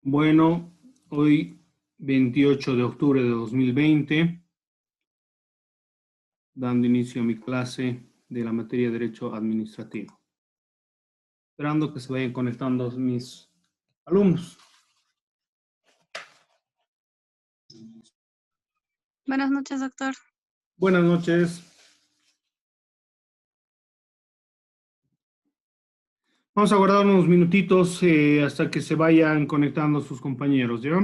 Bueno, hoy 28 de octubre de 2020, dando inicio a mi clase de la materia de Derecho Administrativo. Esperando que se vayan conectando mis alumnos. Buenas noches, doctor. Buenas noches. Vamos a guardar unos minutitos hasta que se vayan conectando sus compañeros, ¿ya?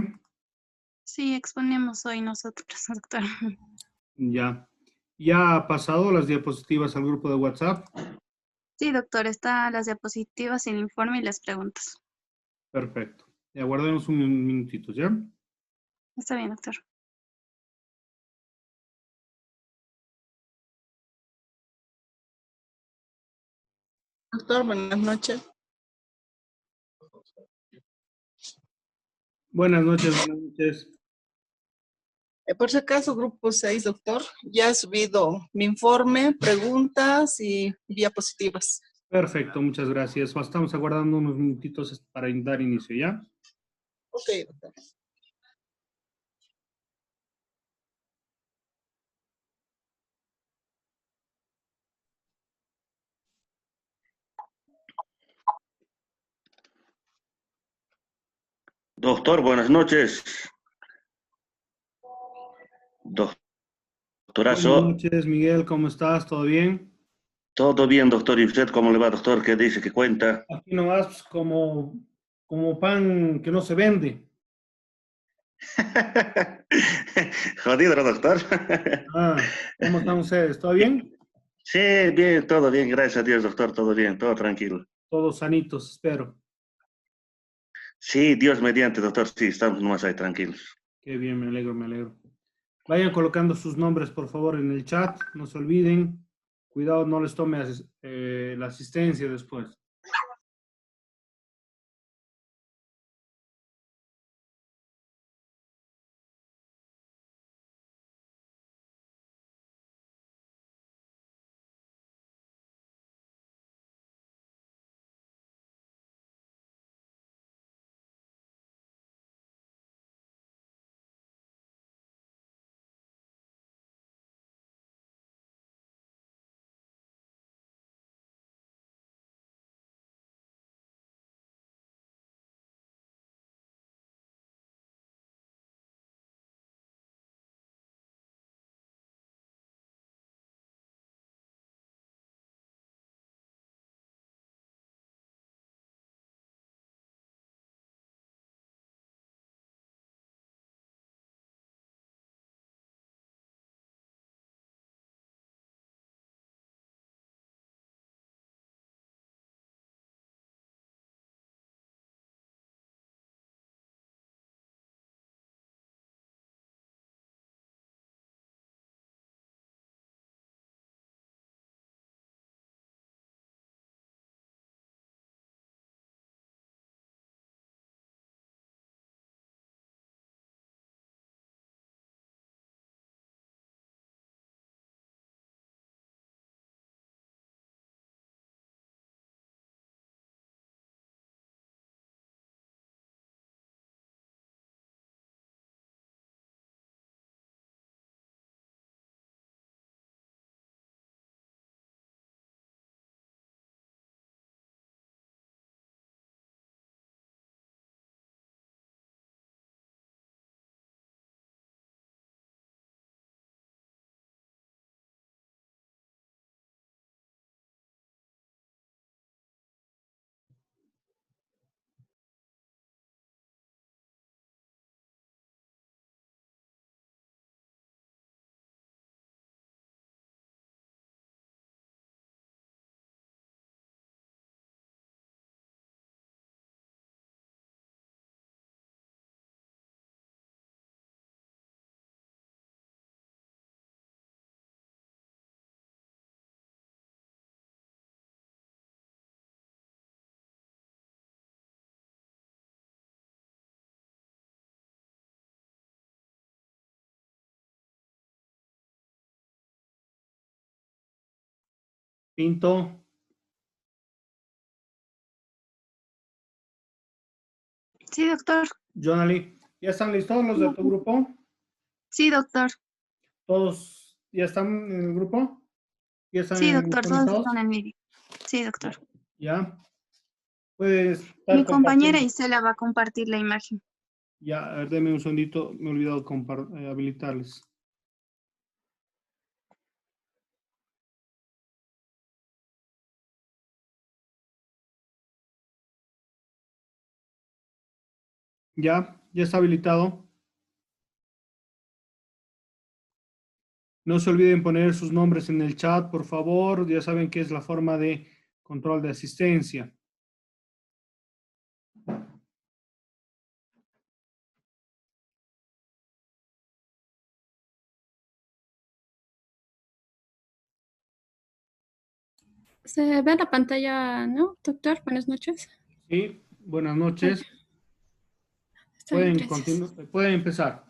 Sí, exponemos hoy nosotros, doctor. Ya. ¿Ya ha pasado las diapositivas al grupo de WhatsApp? Sí, doctor, están las diapositivas, el informe y las preguntas. Perfecto. Ya guardemos un minutito, ¿ya? Está bien, doctor. Doctor, buenas noches. Buenas noches, buenas noches. Por si acaso, grupo 6, doctor, ya he subido mi informe, preguntas y diapositivas. Perfecto, muchas gracias. Estamos aguardando unos minutitos para dar inicio, ¿ya? Ok, doctor. Doctor, buenas noches. Buenas Doctorazo, noches, Miguel, ¿cómo estás? ¿Todo bien? todo bien, doctor. ¿Y usted cómo le va, doctor? ¿Qué dice? ¿Qué cuenta? Aquí nomás pues, como pan que no se vende. Jodido, ¿no, doctor? ¿Cómo están ustedes? ¿Todo bien? Sí, bien, todo bien, gracias a Dios, doctor, todo bien, todo tranquilo. Todos sanitos, espero. Sí, Dios mediante, doctor, sí, estamos nomás ahí tranquilos. Qué bien, me alegro, me alegro. Vayan colocando sus nombres, por favor, en el chat, no se olviden. Cuidado, no les tome la asistencia después. Pinto. Sí, doctor. Jonali, ¿ya están listos los de tu grupo? Sí, doctor. ¿Todos ya están en el grupo? ¿Ya Sí, están doctor. Todos conectados? están en vídeo. Sí, doctor. ¿Ya? ¿Puedes estar Mi compañera compartiendo? Isela va a compartir la imagen. Ya, a ver, deme un segundito, me he olvidado habilitarles. Ya está habilitado. No se olviden poner sus nombres en el chat, por favor. Ya saben que es la forma de control de asistencia. Se ve la pantalla, ¿no, doctor? Buenas noches. Sí, buenas Ok, noches. está bien, Pueden gracias. pueden empezar.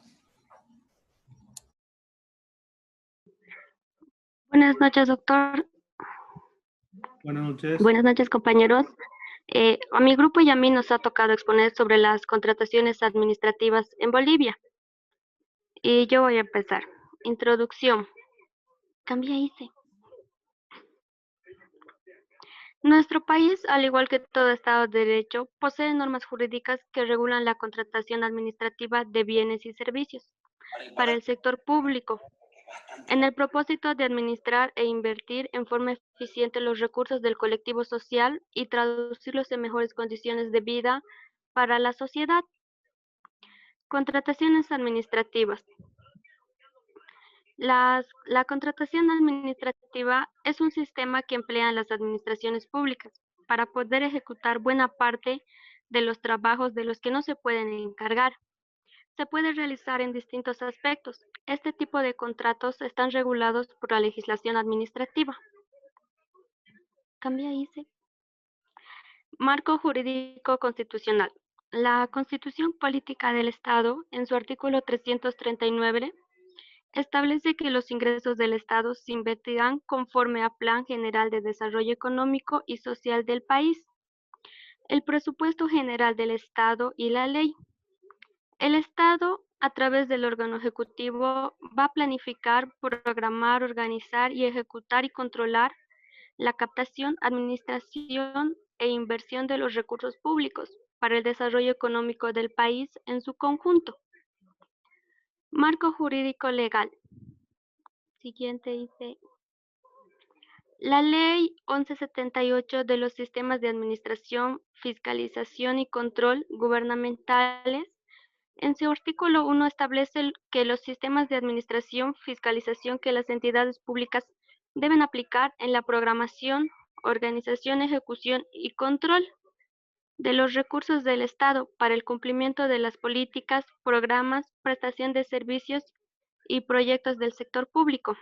Buenas noches, doctor. Buenas noches. Buenas noches, compañeros. A mi grupo y a mí nos ha tocado exponer sobre las contrataciones administrativas en Bolivia. Y yo voy a empezar. Introducción. Cambia hice. Nuestro país, al igual que todo Estado de Derecho, posee normas jurídicas que regulan la contratación administrativa de bienes y servicios para el sector público, en el propósito de administrar e invertir en forma eficiente los recursos del colectivo social y traducirlos en mejores condiciones de vida para la sociedad. Contrataciones administrativas. La contratación administrativa es un sistema que emplean las administraciones públicas para poder ejecutar buena parte de los trabajos de los que no se pueden encargar. Se puede realizar en distintos aspectos. Este tipo de contratos están regulados por la legislación administrativa. Cambia ICE. Marco jurídico constitucional. La Constitución Política del Estado, en su artículo 339, establece que los ingresos del Estado se invertirán conforme a Plan General de Desarrollo Económico y Social del país, el presupuesto general del Estado y la ley. El Estado, a través del órgano ejecutivo, va a planificar, programar, organizar y ejecutar y controlar la captación, administración e inversión de los recursos públicos para el desarrollo económico del país en su conjunto. Marco jurídico legal. Siguiente dice. La Ley 1178 de los sistemas de administración, fiscalización y control gubernamentales, en su artículo 1 establece que los sistemas de administración, fiscalización que las entidades públicas deben aplicar en la programación, organización, ejecución y control de los recursos del Estado para el cumplimiento de las políticas, programas, prestación de servicios y proyectos del sector público.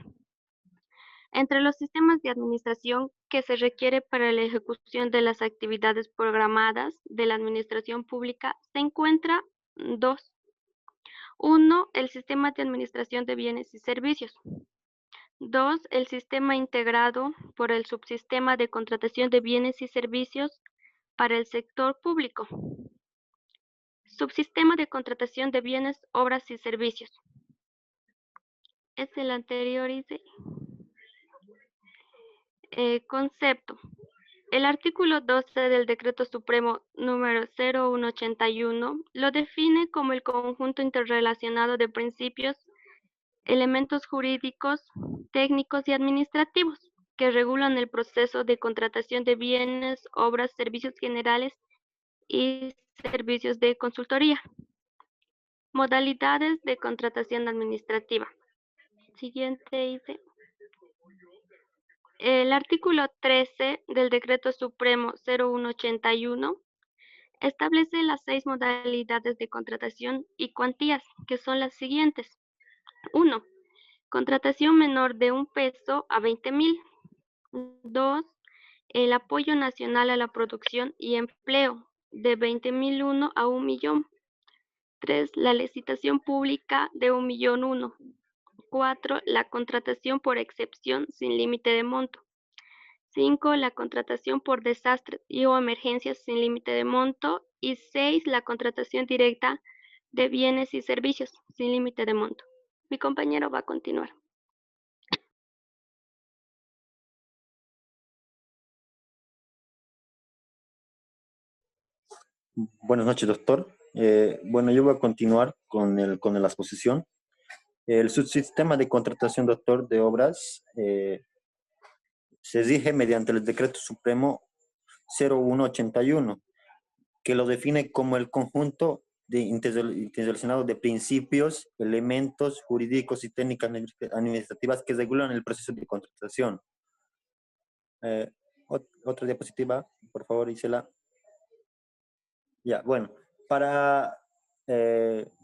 Entre los sistemas de administración que se requiere para la ejecución de las actividades programadas de la administración pública se encuentra dos. Uno, el sistema de administración de bienes y servicios. Dos, el sistema integrado por el subsistema de contratación de bienes y servicios para el sector público. Subsistema de contratación de bienes, obras y servicios. Es el anterior ICE. Concepto. El artículo 12 del Decreto Supremo número 0181 lo define como el conjunto interrelacionado de principios, elementos jurídicos, técnicos y administrativos que regulan el proceso de contratación de bienes, obras, servicios generales y servicios de consultoría. Modalidades de contratación administrativa. Siguiente dice. El artículo 13 del Decreto Supremo 0181 establece las 6 modalidades de contratación y cuantías, que son las siguientes. 1. Contratación menor de 1 peso a 20,000. 2. El apoyo nacional a la producción y empleo de 20,001 a 1,000,000. 3. La licitación pública de 1,000,001. 4. La contratación por excepción sin límite de monto. 5, la contratación por desastres y o emergencias sin límite de monto. Y 6, la contratación directa de bienes y servicios sin límite de monto. Mi compañero va a continuar. Buenas noches, doctor. Bueno, yo voy a continuar con la exposición. El subsistema de contratación, doctor, de obras se rige mediante el Decreto Supremo 0181, que lo define como el conjunto interrelacionado de principios, elementos jurídicos y técnicas administrativas que regulan el proceso de contratación. Otra diapositiva, por favor, Isela. Ya, bueno, para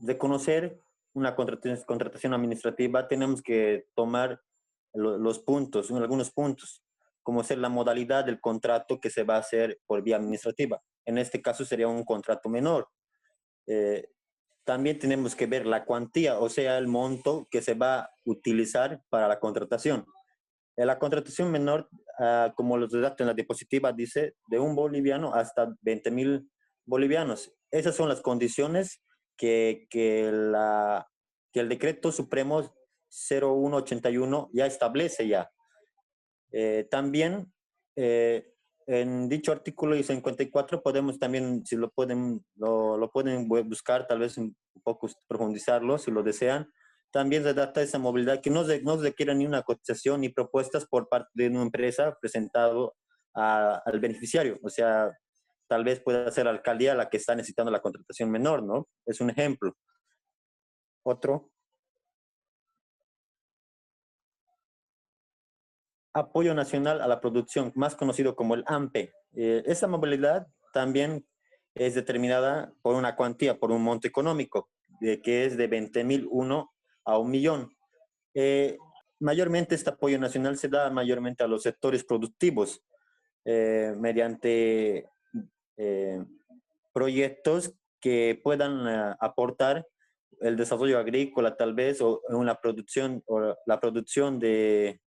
reconocer una contratación administrativa tenemos que tomar los puntos, algunos puntos, como ser la modalidad del contrato que se va a hacer por vía administrativa. En este caso sería un contrato menor. También tenemos que ver la cuantía, o sea, el monto que se va a utilizar para la contratación. La contratación menor, como los redacto en la diapositiva, dice de 1 boliviano hasta 20.000 bolivianos. Esas son las condiciones que el Decreto Supremo 0181 ya establece ya. También en dicho artículo 54 podemos también, si lo pueden buscar, tal vez un poco profundizarlo si lo desean. También redacta esa movilidad que no requiere ni una cotización ni propuestas por parte de una empresa presentado al beneficiario. O sea, tal vez pueda ser la alcaldía la que está necesitando la contratación menor, ¿no? Es un ejemplo. Otro. Apoyo nacional a la producción, más conocido como el AMPE. Esa movilidad también es determinada por una cuantía, por un monto económico, que es de 20.001 a 1.000.000. Mayormente este apoyo nacional se da mayormente a los sectores productivos, mediante proyectos que puedan aportar el desarrollo agrícola tal vez, o la producción de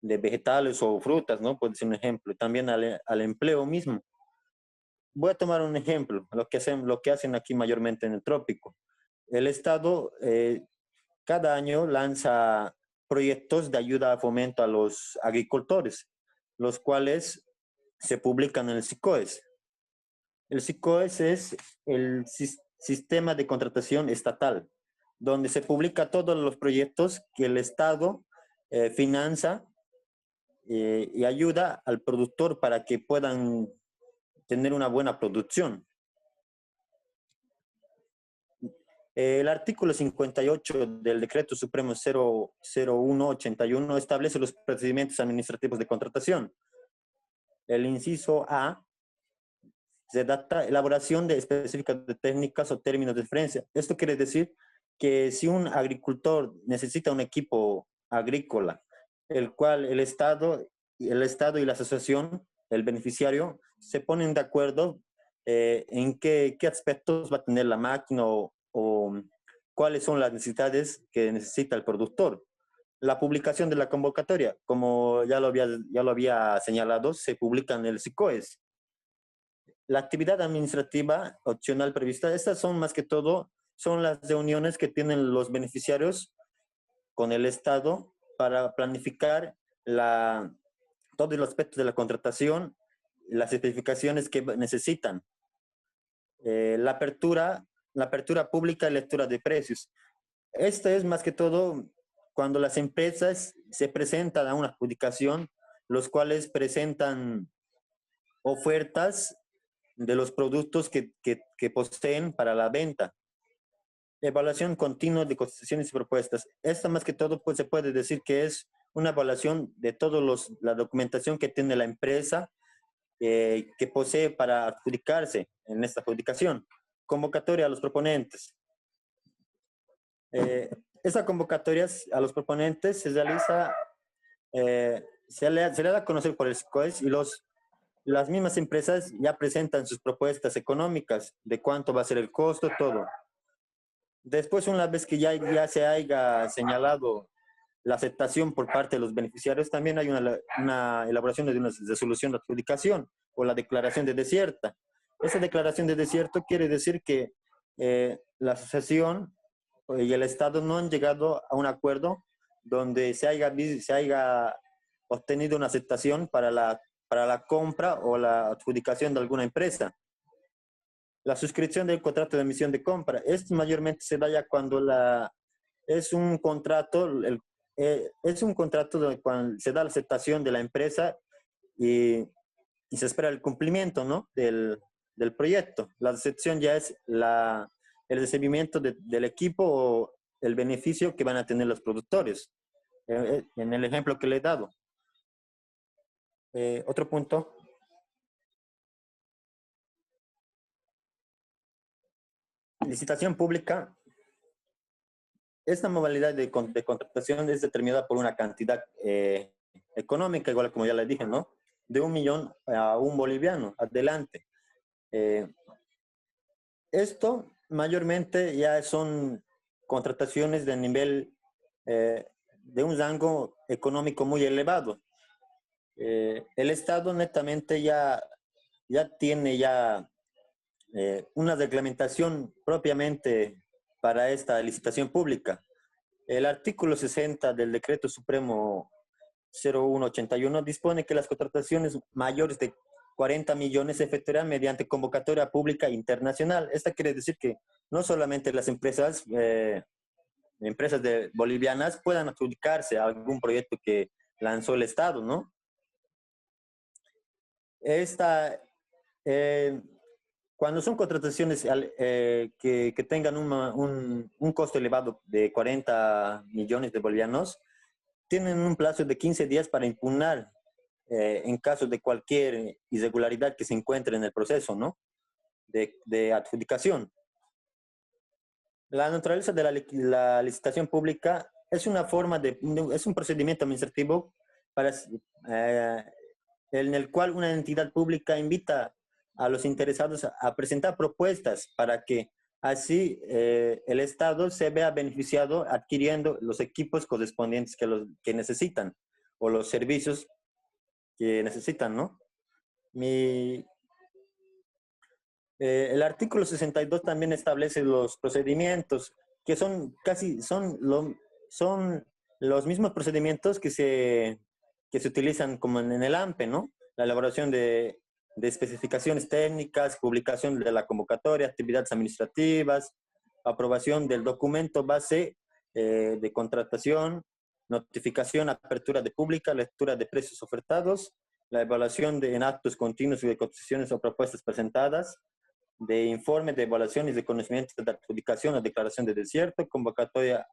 vegetales o frutas, ¿no? Puede ser un ejemplo. También al empleo mismo. Voy a tomar un ejemplo, lo que hacen aquí mayormente en el trópico. El Estado cada año lanza proyectos de ayuda a fomento a los agricultores, los cuales se publican en el SICOES. El SICOES es el sistema de contratación estatal, donde se publica todos los proyectos que el Estado financia y ayuda al productor para que puedan tener una buena producción. El artículo 58 del Decreto Supremo 0181 establece los procedimientos administrativos de contratación. El inciso A se adapta elaboración de específicas de técnicas o términos de referencia. Esto quiere decir que si un agricultor necesita un equipo agrícola, el cual el Estado y la asociación, el beneficiario, se ponen de acuerdo en qué aspectos va a tener la máquina o cuáles son las necesidades que necesita el productor. La publicación de la convocatoria, como ya lo había señalado, se publica en el SICOES. La actividad administrativa opcional prevista, estas son más que todo, son las reuniones que tienen los beneficiarios con el Estado para planificar todo el aspecto de la contratación, las especificaciones que necesitan. La apertura pública y lectura de precios. Esto es más que todo cuando las empresas se presentan a una adjudicación, los cuales presentan ofertas de los productos que poseen para la venta. Evaluación continua de cotizaciones y propuestas. Esta más que todo pues, se puede decir que es una evaluación de la documentación que tiene la empresa que posee para adjudicarse en esta adjudicación. Convocatoria a los proponentes. Esa convocatoria a los proponentes se realiza, se le da a conocer por el SICOES y las mismas empresas ya presentan sus propuestas económicas de cuánto va a ser el costo, todo. Después, una vez que ya se haya señalado la aceptación por parte de los beneficiarios, también hay una elaboración de una resolución de adjudicación o la declaración de desierta. Esa declaración de desierto quiere decir que la asociación y el Estado no han llegado a un acuerdo donde se haya obtenido una aceptación para la compra o la adjudicación de alguna empresa. La suscripción del contrato de emisión de compra. Esto mayormente se da ya cuando es un contrato donde cuando se da la aceptación de la empresa y se espera el cumplimiento, ¿no?, del proyecto. La aceptación ya es el recibimiento del equipo o el beneficio que van a tener los productores, en el ejemplo que le he dado. Otro punto. Licitación pública. Esta modalidad de contratación es determinada por una cantidad económica, igual como ya le dije, ¿no?, de 1 millón a 1 boliviano. Adelante. Esto mayormente ya son contrataciones de nivel de un rango económico muy elevado. El Estado netamente ya tiene una reglamentación propiamente para esta licitación pública. El artículo 60 del Decreto Supremo 0181 dispone que las contrataciones mayores de 40 millones se efectuarán mediante convocatoria pública internacional. Esta quiere decir que no solamente las empresas bolivianas puedan adjudicarse a algún proyecto que lanzó el Estado, ¿no? Cuando son contrataciones que tengan un costo elevado de 40 millones de bolivianos, tienen un plazo de 15 días para impugnar en caso de cualquier irregularidad que se encuentre en el proceso, ¿no?, de adjudicación. La naturaleza de la licitación pública es es un procedimiento administrativo en el cual una entidad pública invita a los interesados a presentar propuestas para que así el Estado se vea beneficiado adquiriendo los equipos correspondientes que necesitan o los servicios que necesitan, ¿no? El artículo 62 también establece los procedimientos que son los mismos procedimientos que se utilizan como en el AMPE, ¿no? La elaboración de especificaciones técnicas, publicación de la convocatoria, actividades administrativas, aprobación del documento base de contratación, notificación, apertura de pública, lectura de precios ofertados, la evaluación en actos continuos de cotizaciones o propuestas presentadas, de informe de evaluación y de conocimiento de adjudicación o declaración de desierto, convocatoria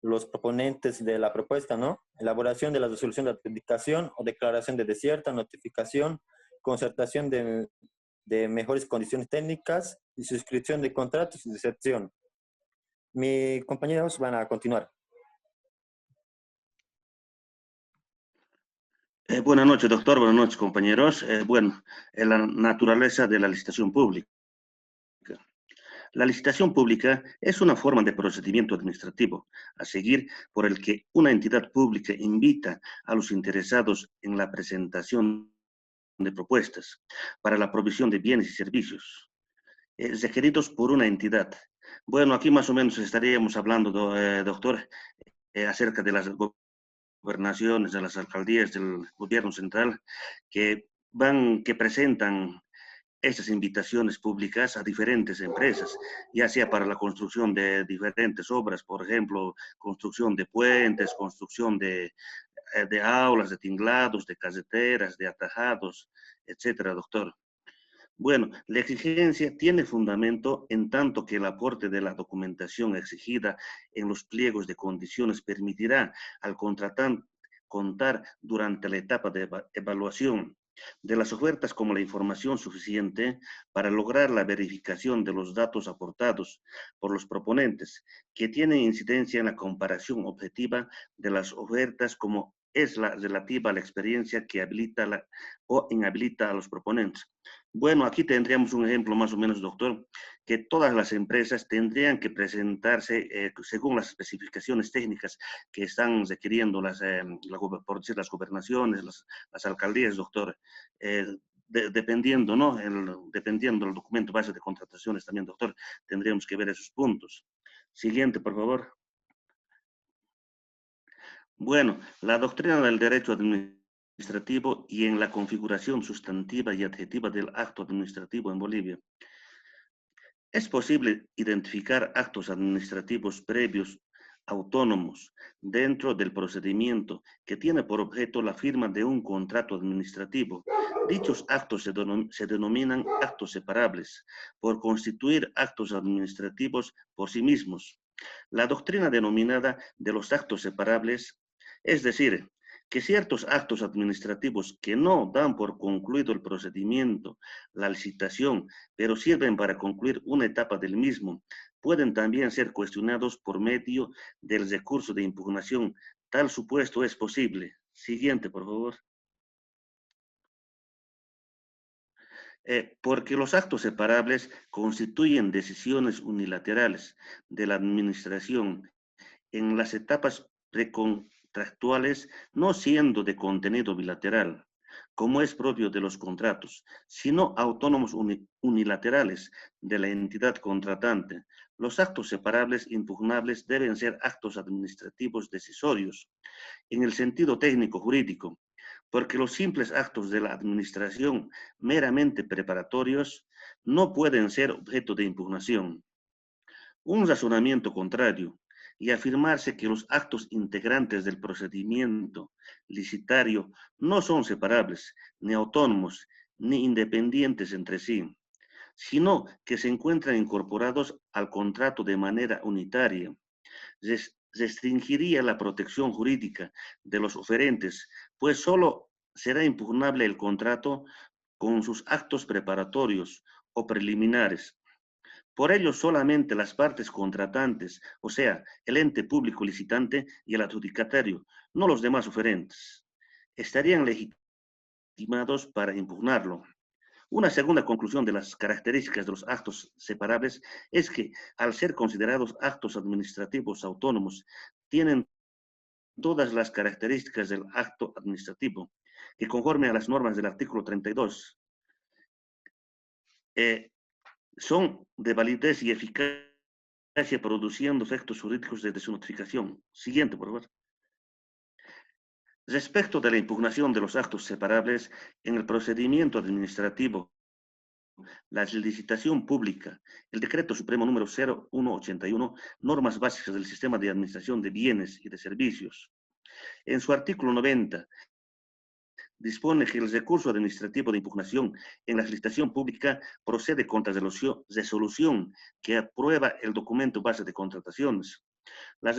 los proponentes de la propuesta, ¿no? Elaboración de la resolución de adjudicación o declaración de desierto, notificación, concertación de mejores condiciones técnicas y suscripción de contratos y deserción. Mis compañeros van a continuar. Buenas noches, doctor. Buenas noches, compañeros. La naturaleza de la licitación pública. La licitación pública es una forma de procedimiento administrativo a seguir por el que una entidad pública invita a los interesados en la presentación de propuestas para la provisión de bienes y servicios requeridos por una entidad. Bueno, aquí más o menos estaríamos hablando, doctor, acerca de las gobernaciones, de las alcaldías, del gobierno central, que presentan estas invitaciones públicas a diferentes empresas, ya sea para la construcción de diferentes obras, por ejemplo, construcción de puentes, construcción de aulas, de tinglados, de carreteras, de atajados, etcétera, doctor. Bueno, la exigencia tiene fundamento en tanto que el aporte de la documentación exigida en los pliegos de condiciones permitirá al contratante contar durante la etapa de evaluación de las ofertas como la información suficiente para lograr la verificación de los datos aportados por los proponentes, que tienen incidencia en la comparación objetiva de las ofertas como es la relativa a la experiencia que habilita o inhabilita a los proponentes. Bueno, aquí tendríamos un ejemplo más o menos, doctor, que todas las empresas tendrían que presentarse según las especificaciones técnicas que están requiriendo por decir, las gobernaciones, las alcaldías, doctor. Dependiendo, ¿no? Dependiendo del documento base de contrataciones también, doctor, tendríamos que ver esos puntos. Siguiente, por favor. Bueno, la doctrina del derecho administrativo y en la configuración sustantiva y adjetiva del acto administrativo en Bolivia. Es posible identificar actos administrativos previos autónomos dentro del procedimiento que tiene por objeto la firma de un contrato administrativo. Dichos actos se denominan actos separables por constituir actos administrativos por sí mismos. La doctrina denominada de los actos separables, es decir, que ciertos actos administrativos que no dan por concluido el procedimiento, la licitación, pero sirven para concluir una etapa del mismo, pueden también ser cuestionados por medio del recurso de impugnación. Tal supuesto es posible. Siguiente, por favor. Porque los actos separables constituyen decisiones unilaterales de la administración en las etapas precontractuales, no siendo de contenido bilateral, como es propio de los contratos, sino autónomos unilaterales de la entidad contratante. Los actos separables impugnables deben ser actos administrativos decisorios, en el sentido técnico jurídico, porque los simples actos de la administración meramente preparatorios no pueden ser objeto de impugnación. Un razonamiento contrario y afirmarse que los actos integrantes del procedimiento licitario no son separables, ni autónomos, ni independientes entre sí, sino que se encuentran incorporados al contrato de manera unitaria, restringiría la protección jurídica de los oferentes, pues solo será impugnable el contrato con sus actos preparatorios o preliminares. Por ello, solamente las partes contratantes, o sea, el ente público licitante y el adjudicatario, no los demás oferentes, estarían legitimados para impugnarlo. Una segunda conclusión de las características de los actos separables es que, al ser considerados actos administrativos autónomos, tienen todas las características del acto administrativo, que conforme a las normas del artículo 32, son de validez y eficacia produciendo efectos jurídicos desde su notificación. Siguiente, por favor. Respecto de la impugnación de los actos separables en el procedimiento administrativo, la licitación pública, el Decreto Supremo número 0181, normas básicas del sistema de administración de bienes y de servicios. En su artículo 90, dispone que el recurso administrativo de impugnación en la licitación pública procede contra resolución que aprueba el documento base de contrataciones. La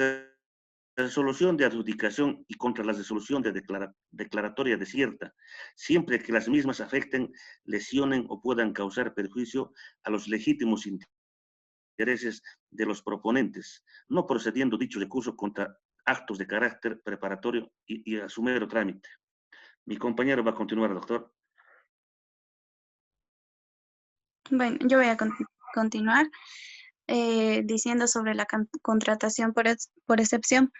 resolución de adjudicación y contra la resolución de declaratoria desierta, siempre que las mismas afecten, lesionen o puedan causar perjuicio a los legítimos intereses de los proponentes, no procediendo dicho recurso contra actos de carácter preparatorio y a su mero trámite. Mi compañero va a continuar, doctor. Bueno, yo voy a continuar diciendo sobre la contratación por excepción.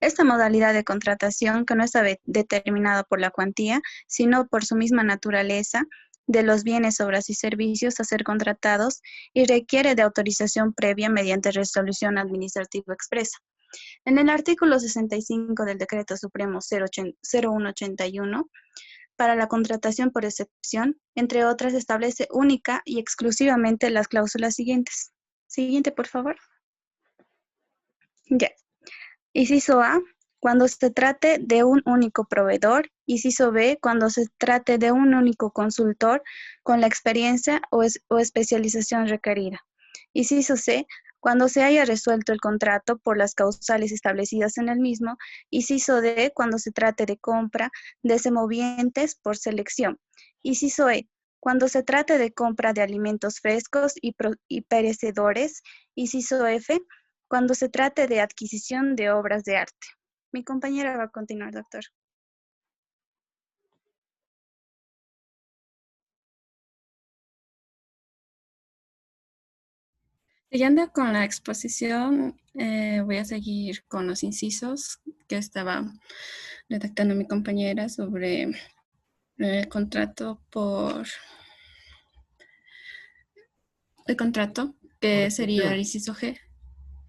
Esta modalidad de contratación, que no está determinada por la cuantía, sino por su misma naturaleza de los bienes, obras y servicios a ser contratados, y requiere de autorización previa mediante resolución administrativa expresa. En el artículo 65 del Decreto Supremo 0181, para la contratación por excepción, entre otras, establece única y exclusivamente las cláusulas siguientes. Siguiente, por favor. Ya. Inciso A, cuando se trate de un único proveedor. Inciso B, cuando se trate de un único consultor con la experiencia o especialización requerida. Inciso C, cuando se haya resuelto el contrato por las causales establecidas en el mismo. Inciso D, cuando se trate de compra de semovientes por selección. Inciso E, cuando se trate de compra de alimentos frescos y perecedores. Inciso F, cuando se trate de adquisición de obras de arte. Mi compañera va a continuar, doctor. Siguiendo con la exposición, voy a seguir con los incisos que estaba redactando mi compañera sobre el contrato que sería el inciso G.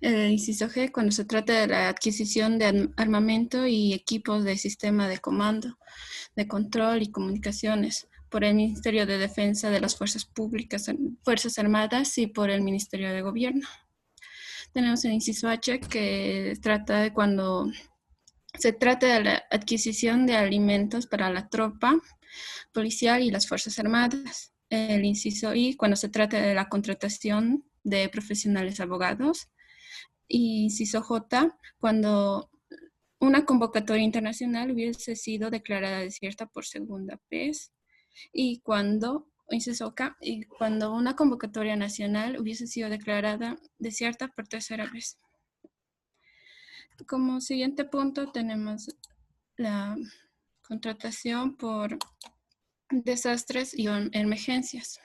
El inciso G, cuando se trata de la adquisición de armamento y equipos de sistema de comando, de control y comunicaciones por el Ministerio de Defensa de las Fuerzas Públicas, Fuerzas Armadas y por el Ministerio de Gobierno. Tenemos el inciso H, que trata de cuando se trata de la adquisición de alimentos para la tropa policial y las Fuerzas Armadas. El inciso I, cuando se trata de la contratación de profesionales abogados. Y inciso J, cuando una convocatoria internacional hubiese sido declarada desierta por segunda vez. Y cuando, inciso K, y cuando una convocatoria nacional hubiese sido declarada desierta por tercera vez. Como siguiente punto tenemos la contratación por desastres y emergencias.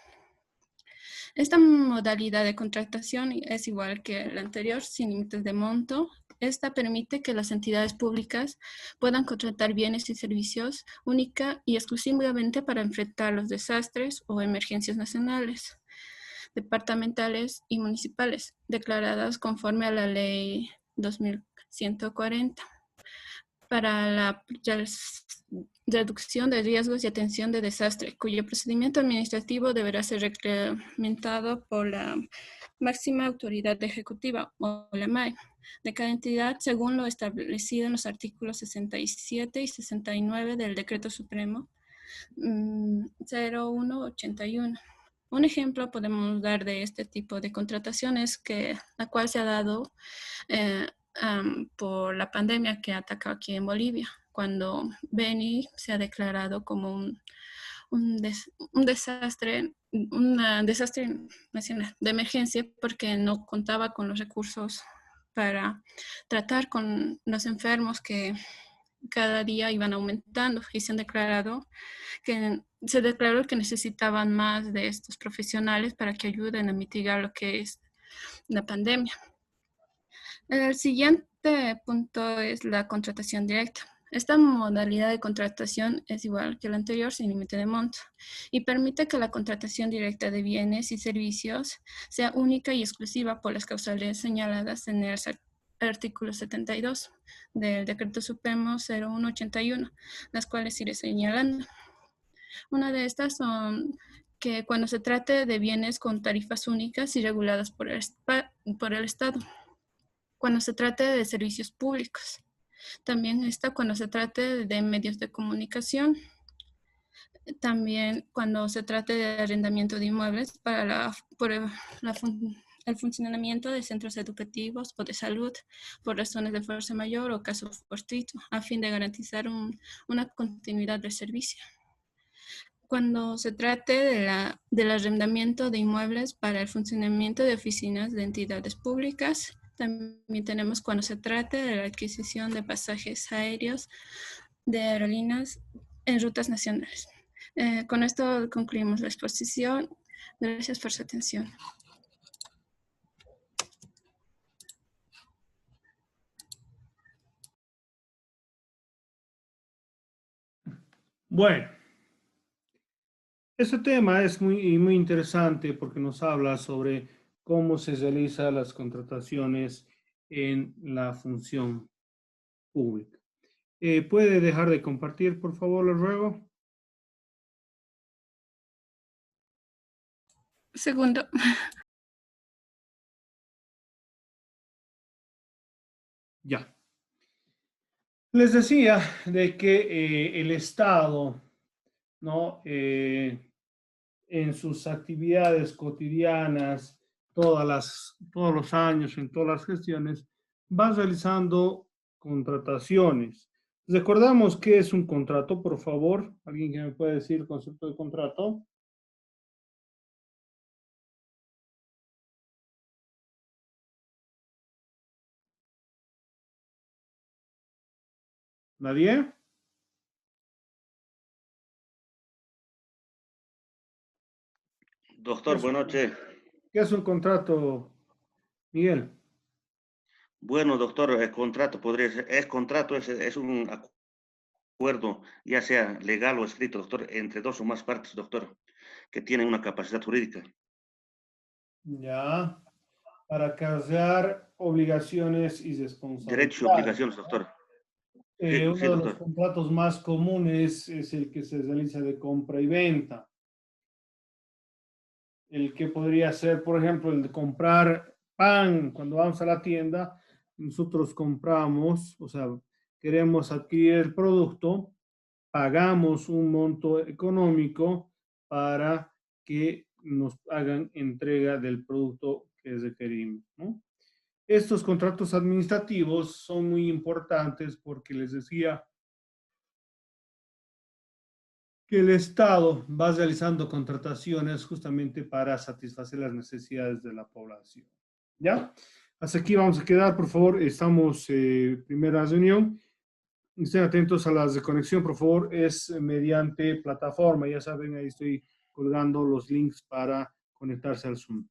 Esta modalidad de contratación es igual que la anterior, sin límites de monto. Esta permite que las entidades públicas puedan contratar bienes y servicios única y exclusivamente para enfrentar los desastres o emergencias nacionales, departamentales y municipales, declaradas conforme a la Ley 2140 para la reducción de riesgos y atención de desastre, cuyo procedimiento administrativo deberá ser reglamentado por la máxima autoridad ejecutiva o la MAE de cada entidad según lo establecido en los artículos 67 y 69 del Decreto Supremo 0181. Un ejemplo podemos dar de este tipo de contrataciones la cual se ha dado por la pandemia que atacó aquí en Bolivia, cuando Beni se ha declarado como un desastre nacional de emergencia porque no contaba con los recursos para tratar con los enfermos que cada día iban aumentando y se declaró que necesitaban más de estos profesionales para que ayuden a mitigar lo que es la pandemia. El siguiente punto es la contratación directa. Esta modalidad de contratación es igual que la anterior, sin límite de monto, y permite que la contratación directa de bienes y servicios sea única y exclusiva por las causales señaladas en el artículo 72 del Decreto Supremo 0181, las cuales iré señalando. Una de estas son que cuando se trate de bienes con tarifas únicas y reguladas por el Estado, cuando se trate de servicios públicos, también está cuando se trate de medios de comunicación, también cuando se trate de arrendamiento de inmuebles para el funcionamiento de centros educativos o de salud por razones de fuerza mayor o caso fortuito, a fin de garantizar una continuidad del servicio. Cuando se trate del arrendamiento de inmuebles para el funcionamiento de oficinas de entidades públicas, también tenemos cuando se trate de la adquisición de pasajes aéreos de aerolíneas en rutas nacionales. Con esto concluimos la exposición. Gracias por su atención. Bueno, este tema es muy interesante porque nos habla sobre cómo se realizan las contrataciones en la función pública. ¿Puede dejar de compartir, por favor, le ruego? Segundo. Ya. Les decía de que el Estado, ¿no? En sus actividades cotidianas, todos los años, en todas las gestiones, va realizando contrataciones. Recordamos qué es un contrato, por favor. ¿Alguien que me puede decir el concepto de contrato? ¿Nadie? Doctor, buenas noches. ¿Qué es un contrato? Miguel. Bueno, doctor, el contrato podría ser, es contrato, es un acuerdo, ya sea legal o escrito, doctor, entre dos o más partes, doctor, que tienen una capacidad jurídica. Ya. Para cargar obligaciones y Derechos y responsabilidades. obligaciones, doctor. Sí, sí, Uno de los doctor. contratos más comunes es el que se realiza de compra y venta. El que podría ser, por ejemplo, el de comprar pan. Cuando vamos a la tienda, nosotros compramos, o sea, queremos adquirir el producto, pagamos un monto económico para que nos hagan entrega del producto que requerimos, ¿no? Estos contratos administrativos son muy importantes porque les decía que el Estado va realizando contrataciones justamente para satisfacer las necesidades de la población. ¿Ya? Hasta aquí vamos a quedar, por favor. Estamos primera reunión. Estén atentos a las de conexión, por favor. Es mediante plataforma. Ya saben, ahí estoy colgando los links para conectarse al Zoom.